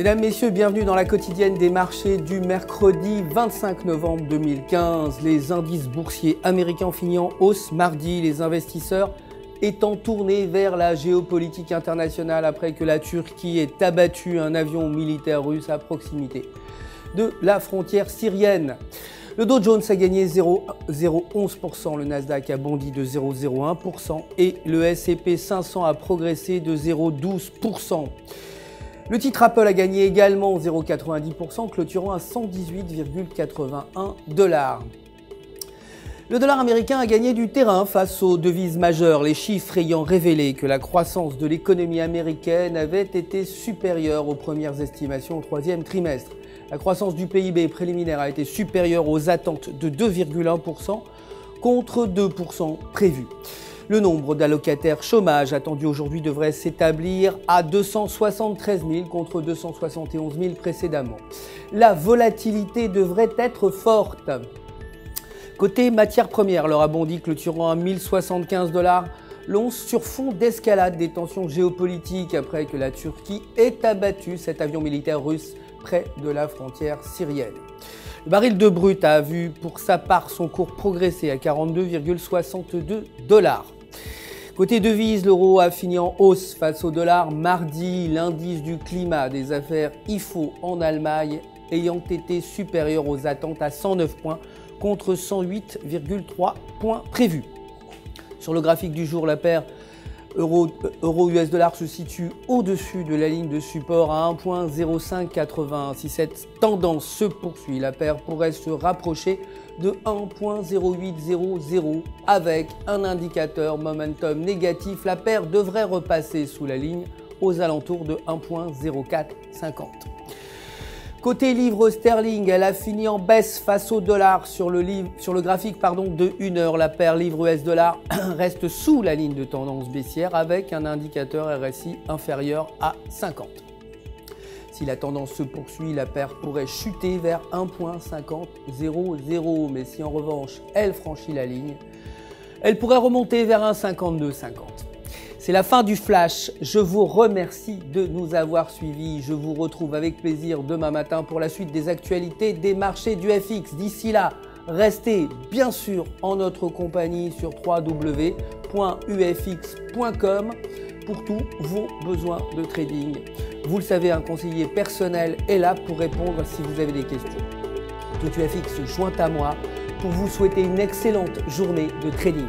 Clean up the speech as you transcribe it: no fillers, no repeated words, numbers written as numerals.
Mesdames, Messieurs, bienvenue dans la quotidienne des marchés du mercredi 25 novembre 2015. Les indices boursiers américains ont fini en hausse mardi, les investisseurs étant tournés vers la géopolitique internationale après que la Turquie ait abattu un avion militaire russe à proximité de la frontière syrienne. Le Dow Jones a gagné 0,11%, le Nasdaq a bondi de 0,01% et le S&P 500 a progressé de 0,12%. Le titre Apple a gagné également 0,90%, clôturant à 118,81 $. Le dollar américain a gagné du terrain face aux devises majeures, les chiffres ayant révélé que la croissance de l'économie américaine avait été supérieure aux premières estimations au troisième trimestre. La croissance du PIB préliminaire a été supérieure aux attentes de 2,1% contre 2% prévus. Le nombre d'allocataires chômage attendu aujourd'hui devrait s'établir à 273 000 contre 271 000 précédemment. La volatilité devrait être forte. Côté matières premières, l'or a bondi clôturant à 1075 $ l'once sur fond d'escalade des tensions géopolitiques après que la Turquie ait abattu cet avion militaire russe près de la frontière syrienne. Le baril de brut a vu pour sa part son cours progresser à 42,62 $. Côté devises, l'euro a fini en hausse face au dollar mardi, l'indice du climat des affaires IFO en Allemagne ayant été supérieur aux attentes à 109 points contre 108,3 points prévus. Sur le graphique du jour, la paire euro-US dollar se situe au-dessus de la ligne de support à 1,0580. Si cette tendance se poursuit, la paire pourrait se rapprocher de 1,0800 avec un indicateur momentum négatif. La paire devrait repasser sous la ligne aux alentours de 1,0450. Côté livre sterling, elle a fini en baisse face au dollar sur le graphique de 1 heure. La paire livre US dollar reste sous la ligne de tendance baissière avec un indicateur RSI inférieur à 50. Si la tendance se poursuit, la paire pourrait chuter vers 1,5000. Mais si en revanche elle franchit la ligne, elle pourrait remonter vers 1,5250. C'est la fin du flash. Je vous remercie de nous avoir suivis. Je vous retrouve avec plaisir demain matin pour la suite des actualités des marchés du FX. D'ici là, restez bien sûr en notre compagnie sur www.ufx.com pour tous vos besoins de trading. Vous le savez, un conseiller personnel est là pour répondre si vous avez des questions. Tout UFX se joint à moi pour vous souhaiter une excellente journée de trading.